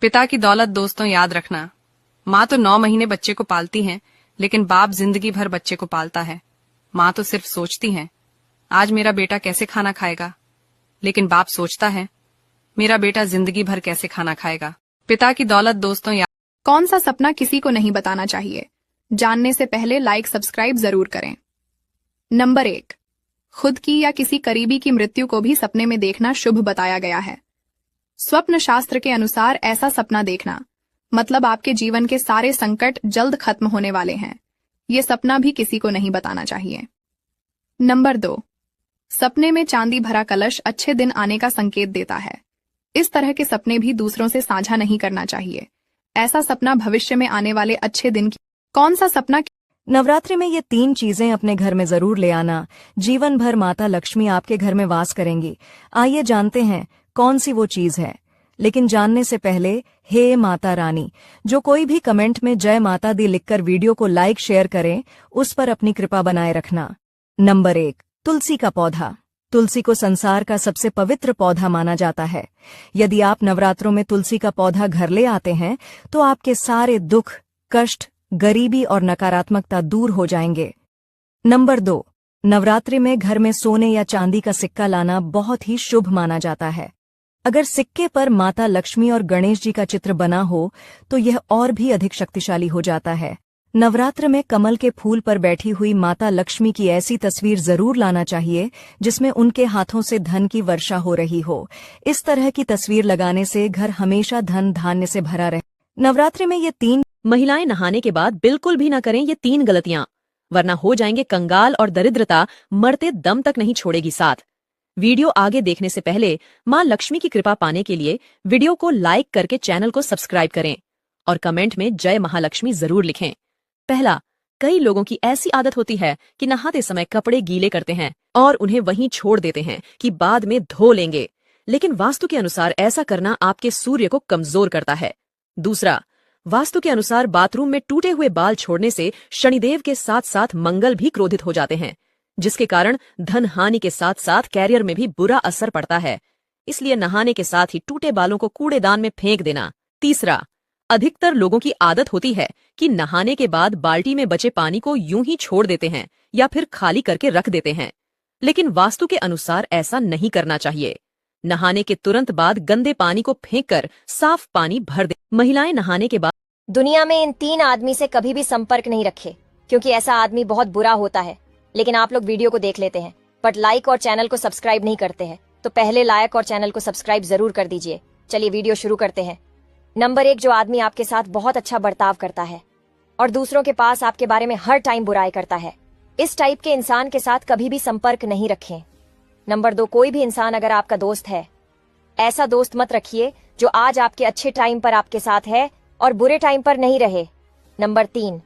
पिता की दौलत दोस्तों याद रखना, माँ तो 9 महीने बच्चे को पालती है, लेकिन बाप जिंदगी भर बच्चे को पालता है। माँ तो सिर्फ सोचती है आज मेरा बेटा कैसे खाना खाएगा, लेकिन बाप सोचता है मेरा बेटा जिंदगी भर कैसे खाना खाएगा। पिता की दौलत दोस्तों याद। कौन सा सपना किसी को नहीं बताना चाहिए? जानने से पहले लाइक सब्सक्राइब जरूर करें। नंबर 1, खुद की या किसी करीबी की मृत्यु को भी सपने में देखना शुभ बताया गया है। स्वप्न शास्त्र के अनुसार ऐसा सपना देखना मतलब आपके जीवन के सारे संकट जल्द खत्म होने वाले हैं। ये सपना भी किसी को नहीं बताना चाहिए। नंबर 2, सपने में चांदी भरा कलश अच्छे दिन आने का संकेत देता है। इस तरह के सपने भी दूसरों से साझा नहीं करना चाहिए। ऐसा सपना भविष्य में आने वाले अच्छे दिन की। कौन सा सपना? नवरात्रि में ये 3 चीजें अपने घर में जरूर ले आना। जीवन भर माता लक्ष्मी आपके घर में वास करेंगी। आइए जानते हैं कौन सी वो चीज है। लेकिन जानने से पहले, हे माता रानी, जो कोई भी कमेंट में जय माता दी लिखकर वीडियो को लाइक शेयर करें, उस पर अपनी कृपा बनाए रखना। नंबर 1, तुलसी का पौधा। तुलसी को संसार का सबसे पवित्र पौधा माना जाता है। यदि आप नवरात्रों में तुलसी का पौधा घर ले आते हैं तो आपके सारे दुख, कष्ट, गरीबी और नकारात्मकता दूर हो जाएंगे। नंबर 2, नवरात्रि में घर में सोने या चांदी का सिक्का लाना बहुत ही शुभ माना जाता है। अगर सिक्के पर माता लक्ष्मी और गणेश जी का चित्र बना हो तो यह और भी अधिक शक्तिशाली हो जाता है। नवरात्र में कमल के फूल पर बैठी हुई माता लक्ष्मी की ऐसी तस्वीर जरूर लाना चाहिए जिसमें उनके हाथों से धन की वर्षा हो रही हो। इस तरह की तस्वीर लगाने से घर हमेशा धन धान्य से भरा रहे। नवरात्रि में ये 3 महिलाएं नहाने के बाद बिल्कुल भी न करें ये 3 गलतियां, वरना हो जाएंगे कंगाल और दरिद्रता मरते दम तक नहीं छोड़ेगी साथ। वीडियो आगे देखने से पहले मां लक्ष्मी की कृपा पाने के लिए वीडियो को लाइक करके चैनल को सब्सक्राइब करें और कमेंट में जय महालक्ष्मी जरूर लिखें। पहला, कई लोगों की ऐसी आदत होती है कि नहाते समय कपड़े गीले करते हैं और उन्हें वहीं छोड़ देते हैं कि बाद में धो लेंगे, लेकिन वास्तु के अनुसार ऐसा करना आपके सूर्य को कमजोर करता है। दूसरा, वास्तु के अनुसार बाथरूम में टूटे हुए बाल छोड़ने से शनिदेव के साथ साथ मंगल भी क्रोधित हो जाते हैं, जिसके कारण धन हानि के साथ साथ कैरियर में भी बुरा असर पड़ता है। इसलिए नहाने के साथ ही टूटे बालों को कूड़ेदान में फेंक देना। तीसरा, अधिकतर लोगों की आदत होती है कि नहाने के बाद बाल्टी में बचे पानी को यूं ही छोड़ देते हैं या फिर खाली करके रख देते हैं, लेकिन वास्तु के अनुसार ऐसा नहीं करना चाहिए। नहाने के तुरंत बाद गंदे पानी को फेंककर साफ पानी भर दे। महिलाएं नहाने के बाद दुनिया में इन 3 आदमी से कभी भी संपर्क नहीं रखे, क्योंकि ऐसा आदमी बहुत बुरा होता है। लेकिन आप लोग वीडियो को देख लेते हैं बट लाइक और चैनल को सब्सक्राइब नहीं करते हैं, तो पहले लाइक और चैनल को सब्सक्राइब जरूर कर दीजिए। चलिए वीडियो शुरू करते हैं। नंबर 1, जो आदमी आपके साथ बहुत अच्छा बर्ताव करता है और दूसरों के पास आपके बारे में हर टाइम बुराई करता है, इस टाइप के इंसान के साथ कभी भी संपर्क नहीं रखें। नंबर 2, कोई भी इंसान अगर आपका दोस्त है, ऐसा दोस्त मत रखिए जो आज आपके अच्छे टाइम पर आपके साथ है और बुरे टाइम पर नहीं रहे। नंबर 3,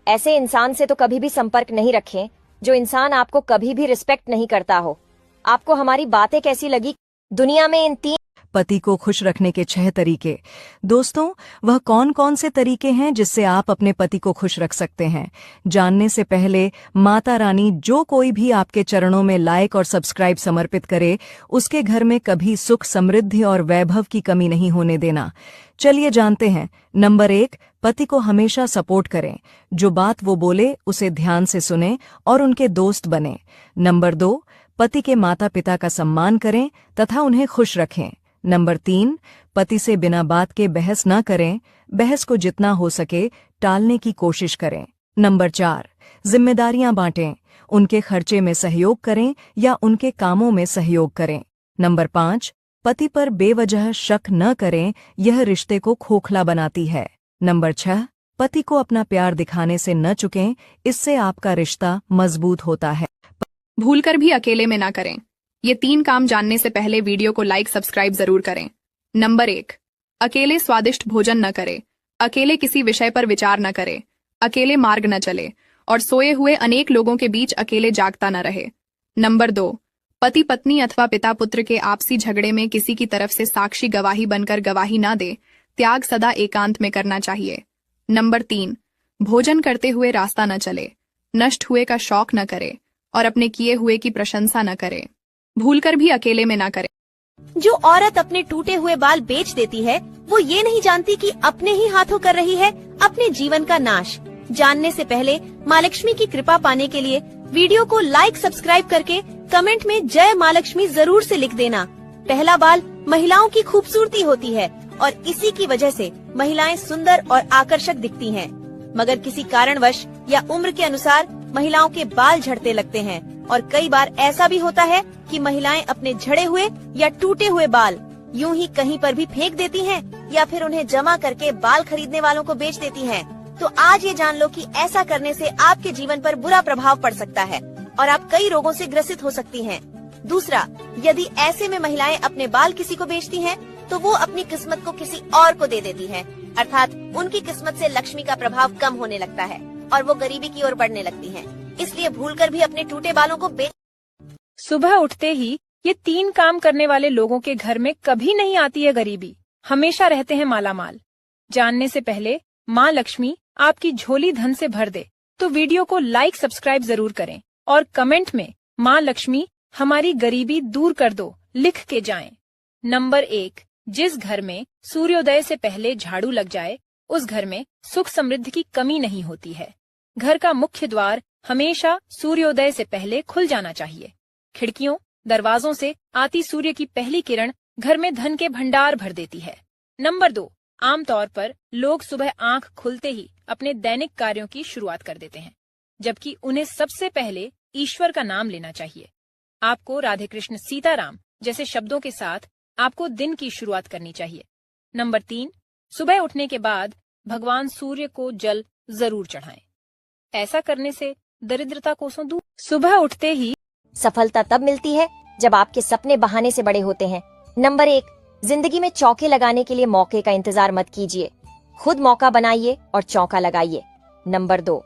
ऐसे इंसान से तो कभी भी संपर्क नहीं रखें जो इंसान आपको कभी भी रिस्पेक्ट नहीं करता हो। आपको हमारी बातें कैसी लगी? दुनिया में इन 3 पति को खुश रखने के 6 तरीके। दोस्तों, वह कौन कौन से तरीके हैं जिससे आप अपने पति को खुश रख सकते हैं? जानने से पहले माता रानी जो कोई भी आपके चरणों में लाइक और सब्सक्राइब समर्पित करे, उसके घर में कभी सुख, समृद्धि और वैभव की कमी नहीं होने देना। चलिए जानते हैं। नंबर 1, पति को हमेशा सपोर्ट करें। जो बात वो बोले उसे ध्यान से सुने और उनके दोस्त बने। नंबर 2, पति के माता पिता का सम्मान करें तथा उन्हें खुश रखें। नंबर 3, पति से बिना बात के बहस न करें, बहस को जितना हो सके टालने की कोशिश करें। नंबर 4, जिम्मेदारियां बांटें, उनके खर्चे में सहयोग करें या उनके कामों में सहयोग करें। नंबर 5, पति पर बेवजह शक न करें, यह रिश्ते को खोखला बनाती है। नंबर 6, पति को अपना प्यार दिखाने से न चुकें, इससे आपका रिश्ता मजबूत होता है। भूलकर भी अकेले में ना करें। ये 3 काम जानने से पहले वीडियो को लाइक सब्सक्राइब जरूर करें। नंबर 1, अकेले स्वादिष्ट भोजन न करें। अकेले किसी विषय पर विचार न करें। अकेले मार्ग न चले और सोए हुए अनेक लोगों के बीच अकेले जागता न रहे। नंबर 2, पति पत्नी अथवा पिता पुत्र के आपसी झगड़े में किसी की तरफ से साक्षी गवाही बनकर गवाही न दे। त्याग सदा एकांत में करना चाहिए। नंबर 3, भोजन करते हुए रास्ता न चले। नष्ट हुए का शौक न करे और अपने किए हुए की प्रशंसा न करे। भूलकर भी अकेले में ना करें। जो औरत अपने टूटे हुए बाल बेच देती है वो ये नहीं जानती कि अपने ही हाथों कर रही है अपने जीवन का नाश। जानने से पहले माँ लक्ष्मी की कृपा पाने के लिए वीडियो को लाइक सब्सक्राइब करके कमेंट में जय माँ लक्ष्मी जरूर से लिख देना। पहला बाल महिलाओं की खूबसूरती होती है और इसी की वजह से महिलाएं सुंदर और आकर्षक दिखती हैं। मगर किसी कारणवश या उम्र के अनुसार महिलाओं के बाल झड़ते लगते हैं और कई बार ऐसा भी होता है कि महिलाएं अपने झड़े हुए या टूटे हुए बाल यूं ही कहीं पर भी फेंक देती हैं या फिर उन्हें जमा करके बाल खरीदने वालों को बेच देती हैं। तो आज ये जान लो कि ऐसा करने से आपके जीवन पर बुरा प्रभाव पड़ सकता है और आप कई रोगों से ग्रसित हो सकती हैं। दूसरा, यदि ऐसे में महिलाएं अपने बाल किसी को बेचती हैं, तो वो अपनी किस्मत को किसी और को दे देती हैं, अर्थात उनकी किस्मत से लक्ष्मी का प्रभाव कम होने लगता है और वो गरीबी की ओर बढ़ने लगती हैं। इसलिए भूलकर भी अपने टूटे बालों को बेच। सुबह उठते ही ये 3 काम करने वाले लोगों के घर में कभी नहीं आती है गरीबी, हमेशा रहते हैं मालामाल। जानने से पहले माँ लक्ष्मी आपकी झोली धन से भर दे तो वीडियो को लाइक सब्सक्राइब जरूर करें और कमेंट में माँ लक्ष्मी हमारी गरीबी दूर कर दो लिख के जाएं। नंबर 1, जिस घर में सूर्योदय से पहले झाड़ू लग जाए उस घर में सुख समृद्धि की कमी नहीं होती है। घर का मुख्य द्वार हमेशा सूर्योदय से पहले खुल जाना चाहिए। खिड़कियों दरवाजों से आती सूर्य की पहली किरण घर में धन के भंडार भर देती है। नंबर 2, आमतौर पर लोग सुबह आंख खुलते ही अपने दैनिक कार्यों की शुरुआत कर देते हैं, जबकि उन्हें सबसे पहले ईश्वर का नाम लेना चाहिए। आपको राधे कृष्ण सीताराम जैसे शब्दों के साथ आपको दिन की शुरुआत करनी चाहिए। नंबर 3, सुबह उठने के बाद भगवान सूर्य को जल जरूर चढ़ाएं। ऐसा करने से दरिद्रता कोसों दूर। सुबह उठते ही सफलता तब मिलती है जब आपके सपने बहाने से बड़े होते हैं। नंबर 1, जिंदगी में चौके लगाने के लिए मौके का इंतजार मत कीजिए, खुद मौका बनाइए और चौका लगाइए। नंबर 2,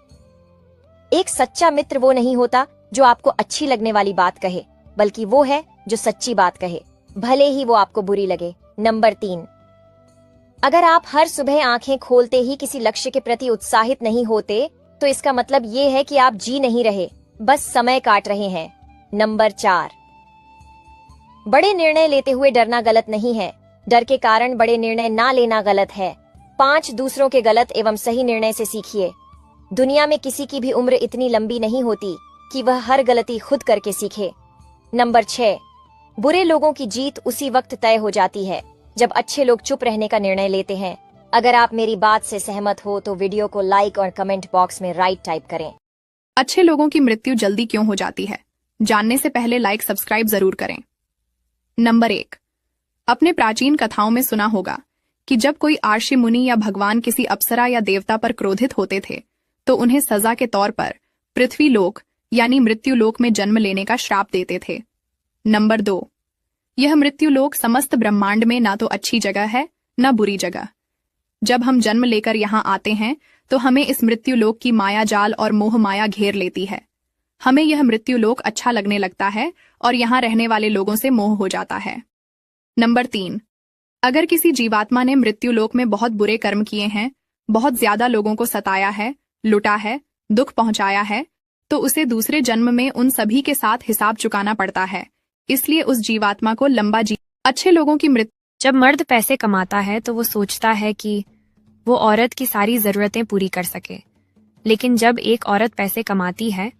एक सच्चा मित्र वो नहीं होता जो आपको अच्छी लगने वाली बात कहे, बल्कि वो है जो सच्ची बात कहे, भले ही वो आपको बुरी लगे। नंबर 3, अगर आप हर सुबह आंखें खोलते ही किसी लक्ष्य के प्रति उत्साहित नहीं होते तो इसका मतलब ये है कि आप जी नहीं रहे, बस समय काट रहे हैं। नंबर 4, बड़े निर्णय लेते हुए डरना गलत नहीं है, डर के कारण बड़े निर्णय ना लेना गलत है। 5, दूसरों के गलत एवं सही निर्णय से सीखिए। दुनिया में किसी की भी उम्र इतनी लंबी नहीं होती कि वह हर गलती खुद करके सीखे। नंबर 6, बुरे लोगों की जीत उसी वक्त तय हो जाती है जब अच्छे लोग चुप रहने का निर्णय लेते हैं। अगर आप मेरी बात से सहमत हो तो वीडियो को लाइक और कमेंट बॉक्स में राइट टाइप करें। अच्छे लोगों की मृत्यु जल्दी क्यों हो जाती है? जानने से पहले लाइक सब्सक्राइब जरूर करें। नंबर 1, अपने प्राचीन कथाओं में सुना होगा कि जब कोई आर्षि मुनि या भगवान किसी अप्सरा या देवता पर क्रोधित होते थे तो उन्हें सजा के तौर पर पृथ्वी लोक यानी मृत्यु लोक में जन्म लेने का श्राप देते थे। नंबर 2, यह मृत्यु लोक समस्त ब्रह्मांड में ना तो अच्छी जगह है न बुरी जगह। जब हम जन्म लेकर यहाँ आते हैं तो हमें इस मृत्यु लोक की माया जाल और मोह माया घेर लेती है। हमें यह मृत्यु लोक अच्छा लगने लगता है और यहाँ रहने वाले लोगों से मोह हो जाता है। नंबर 3, अगर किसी जीवात्मा ने मृत्यु लोक में बहुत बुरे कर्म किए हैं, बहुत ज्यादा लोगों को सताया है, लुटा है, दुख पहुंचाया है, तो उसे दूसरे जन्म में उन सभी के साथ हिसाब चुकाना पड़ता है। इसलिए उस जीवात्मा को लंबा अच्छे लोगों की मृत्यु। जब मर्द पैसे कमाता है तो वो सोचता है कि वो औरत की सारी जरूरतें पूरी कर सके, लेकिन जब एक औरत पैसे कमाती है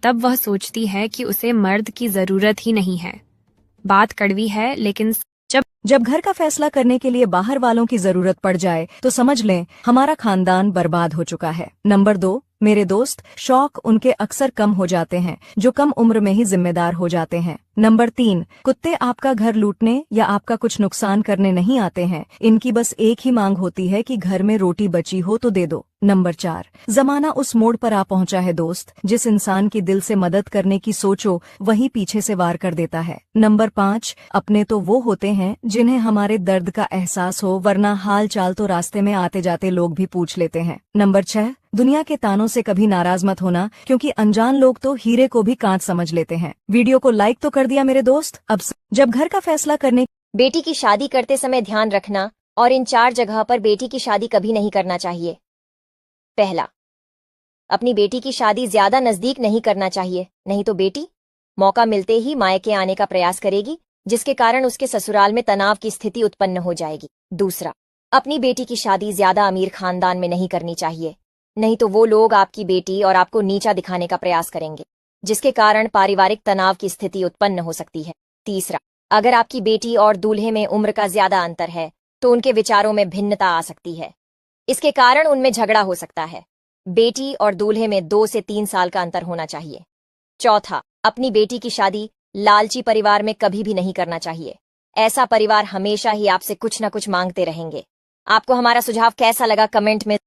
तब वह सोचती है कि उसे मर्द की जरूरत ही नहीं है। बात कड़वी है, लेकिन जब घर का फैसला करने के लिए बाहर वालों की जरूरत पड़ जाए तो समझ लें हमारा खानदान बर्बाद हो चुका है। नंबर 2, मेरे दोस्त, शौक उनके अक्सर कम हो जाते हैं जो कम उम्र में ही जिम्मेदार हो जाते हैं। नंबर 3, कुत्ते आपका घर लूटने या आपका कुछ नुकसान करने नहीं आते हैं, इनकी बस एक ही मांग होती है कि घर में रोटी बची हो तो दे दो। नंबर 4, जमाना उस मोड़ पर आ पहुंचा है दोस्त, जिस इंसान की दिल से मदद करने की सोचो वही पीछे से वार कर देता है। नंबर 5, अपने तो वो होते हैं जिन्हें हमारे दर्द का एहसास हो, वरना हाल चाल तो रास्ते में आते जाते लोग भी पूछ लेते हैं। नंबर 6, दुनिया के तानों से कभी नाराज मत होना, क्योंकि अनजान लोग तो हीरे को भी कांच समझ लेते हैं। वीडियो को लाइक तो कर दिया मेरे दोस्त। अब जब घर का फैसला करने बेटी की शादी करते समय ध्यान रखना और इन 4 जगह पर बेटी की शादी कभी नहीं करना चाहिए। पहला, अपनी बेटी की शादी ज्यादा नजदीक नहीं करना चाहिए, नहीं तो बेटी मौका मिलते ही मायके आने का प्रयास करेगी, जिसके कारण उसके ससुराल में तनाव की स्थिति उत्पन्न हो जाएगी। दूसरा, अपनी बेटी की शादी ज्यादा अमीर खानदान में नहीं करनी चाहिए, नहीं तो वो लोग आपकी बेटी और आपको नीचा दिखाने का प्रयास करेंगे, जिसके कारण पारिवारिक तनाव की स्थिति उत्पन्न हो सकती है। तीसरा, अगर आपकी बेटी और दूल्हे में उम्र का ज्यादा अंतर है तो उनके विचारों में भिन्नता आ सकती है, इसके कारण उनमें झगड़ा हो सकता है। बेटी और दूल्हे में 2 से 3 साल का अंतर होना चाहिए। चौथा, अपनी बेटी की शादी लालची परिवार में कभी भी नहीं करना चाहिए। ऐसा परिवार हमेशा ही आपसे कुछ न कुछ मांगते रहेंगे। आपको हमारा सुझाव कैसा लगा कमेंट में